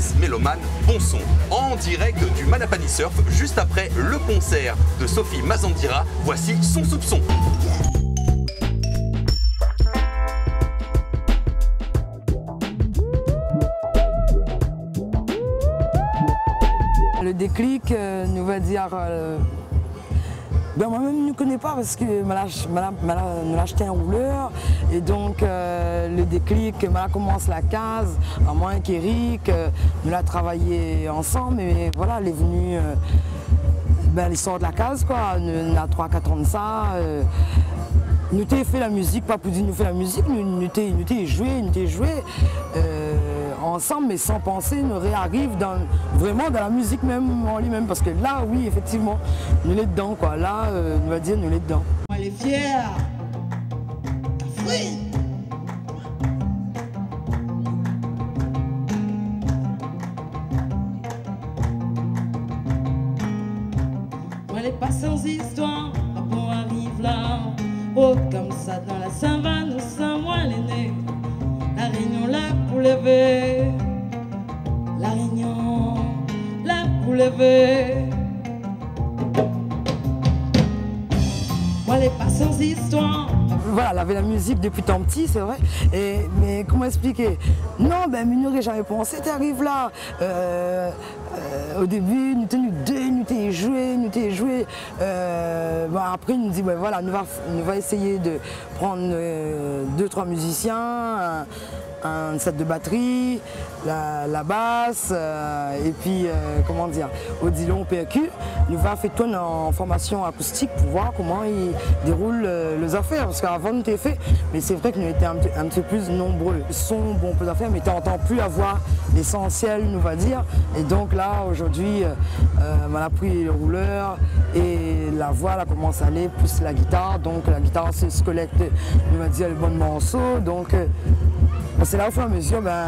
Yes Méloman, bon son, en direct du Manapani Surf, juste après le concert de Sophie Mazandira. Voici son soupçon. Le déclic, nous va dire, ben moi-même ne connais pas parce que nous l'a acheté un rouleur et donc le déclic, m'a commence la case, à moi qu'Eric, nous l'a travaillé ensemble et voilà, elle est venue, ben elle sort de la case quoi, nous a 3-4 ans de ça. Nous t'ai fait la musique, pas pour dire nous fait la musique, nous t'ai joué ensemble, mais sans penser, nous réarrive vraiment dans la musique même en lui-même, parce que là, oui, effectivement, nous l'est dedans, quoi. Là, on va dire, nous l'est dedans. Elle est fière. Oui. Elle est pas sans histoire, on arrive là. Oh, comme ça, dans la savane, nous sommes moins l'aîné. La réunion là pour lever. La réunion là pour lever. Moi, elle est pas sans histoire. Voilà, elle avait la musique depuis tant petit, c'est vrai. Mais comment expliquer? Non, ben, nous n'aurait jamais pensé, tu arrives là. Au début, nous t'ai joué. Bon, après, nous dit, ben, voilà, nous va essayer de prendre 2-3 musiciens, un set de batterie, la basse, et puis, comment dire, Odilon PQ. Nous va faire tourner en formation acoustique pour voir comment il déroule les affaires. Parce qu'avant, nous t'ai fait, mais c'est vrai que nous étions un petit peu plus nombreux. Son bon peu d'affaires, mais tu n'entends plus avoir l'essentiel, nous va dire. Et donc là, aujourd'hui, on a pris le rouleur et la voix là, commence à aller, plus la guitare. Donc la guitare, c'est ce collecte, nous va dire, le bon morceau. Donc c'est là au fur et à mesure, ben,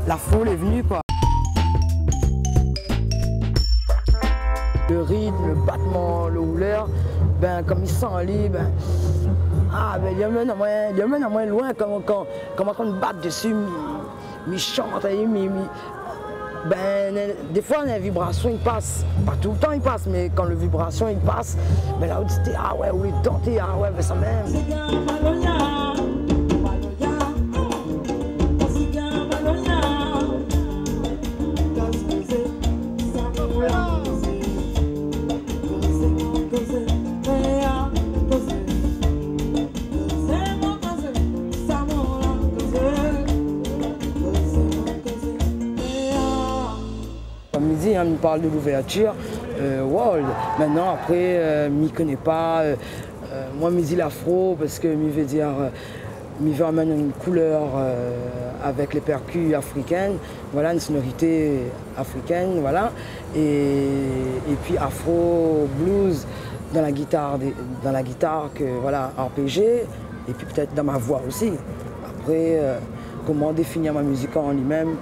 la foule est venue, quoi. Le rythme, le battement, le rouleur, ben, comme il sent en lui, ben, ben, il y a même à moins loin, quand on bat dessus, il chante, ben, des fois, les vibrations, ils passent. Pas tout le temps, ils passent, mais quand les vibrations, ils passent, ben, là, on dit, ah ouais, ou les tenter, ah ouais, ben, ça même. Il me parle de l'ouverture, wow. Maintenant après, m'y connaît pas, moi m'y dis l'afro parce que m'y veut dire, m'y veut amener une couleur avec les percus africaines, voilà, une sonorité africaine, voilà, et puis afro, blues dans la guitare que, voilà, RPG, et puis peut-être dans ma voix aussi. Après, comment définir ma musique en lui-même,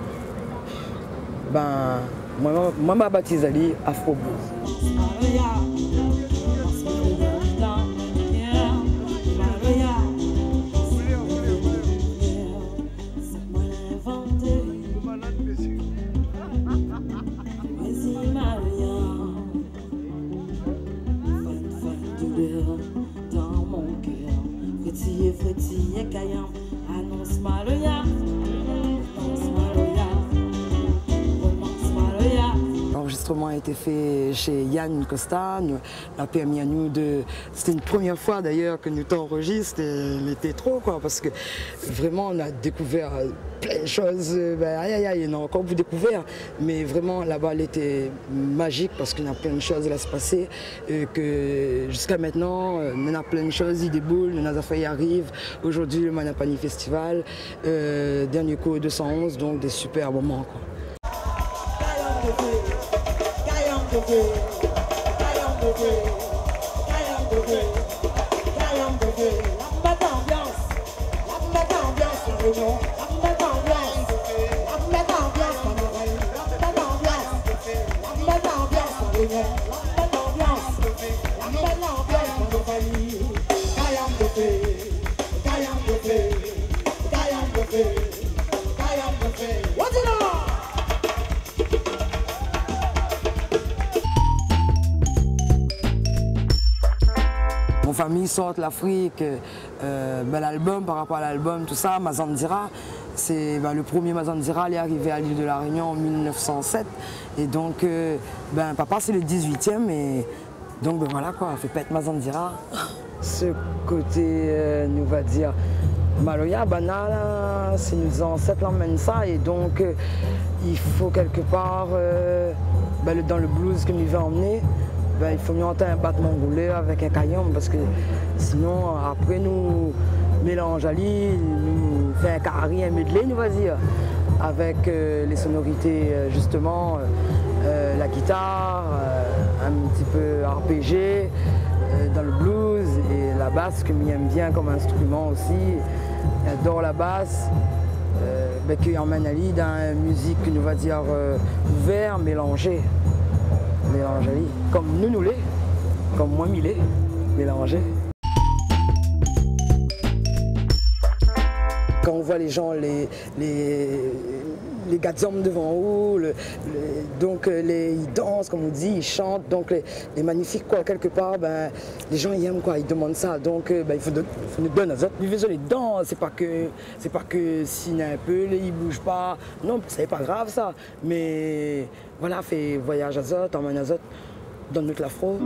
ben, moi, ma baptise Ali Afro Blues. L'enregistrement a été fait chez Yann Costa, nous a permis à nous de... C'était une première fois d'ailleurs que nous t'enregistre, il était trop quoi, parce que vraiment on a découvert plein de choses, ben, il y en a encore vous découvert, mais vraiment là-bas elle était magique parce qu'il y a plein de choses à se passer, que jusqu'à maintenant, on a plein de choses, il déboule, nos affaires y arrivent. Aujourd'hui le Manapani Festival, dernier coup 211, donc des super moments quoi. mon famille sort l'Afrique, l'album, par rapport à l'album, tout ça, Mazandira, c'est le premier Mazandira, il est arrivé à l'île de la Réunion en 1907. Et donc, papa c'est le 18e, et donc voilà quoi, on fait pas être Mazandira. Ce côté, nous va dire, Maloya, Banana, c'est nos ancêtres l'emmènent ça, et donc il faut quelque part, dans le blues que nous veut emmener, il faut mieux entendre un battement roulé avec un caillon, parce que sinon après nous mélange à l'île, nous fait un carré, un medley, nous va dire, avec les sonorités justement, la guitare, un petit peu RPG dans le blues, et la basse que j'aime bien comme instrument aussi. J'adore la basse, qui emmène à l'île dans une musique, nous va dire, ouvert, mélangé. Mélangé, comme nous l'est, comme moi m'il est, mélangé. Quand on voit les gens, les gars d'hommes devant vous, ils dansent, comme on dit, ils chantent, donc les magnifiques, quoi, quelque part, les gens ils aiment, quoi, ils demandent ça, donc il faut nous donner aux autres. Vivez les dents, c'est pas que s'il y a un peu, ils bougent pas, non, c'est pas grave ça, mais voilà, fait voyage à autres, emmène à autres, donne-nous l'afro.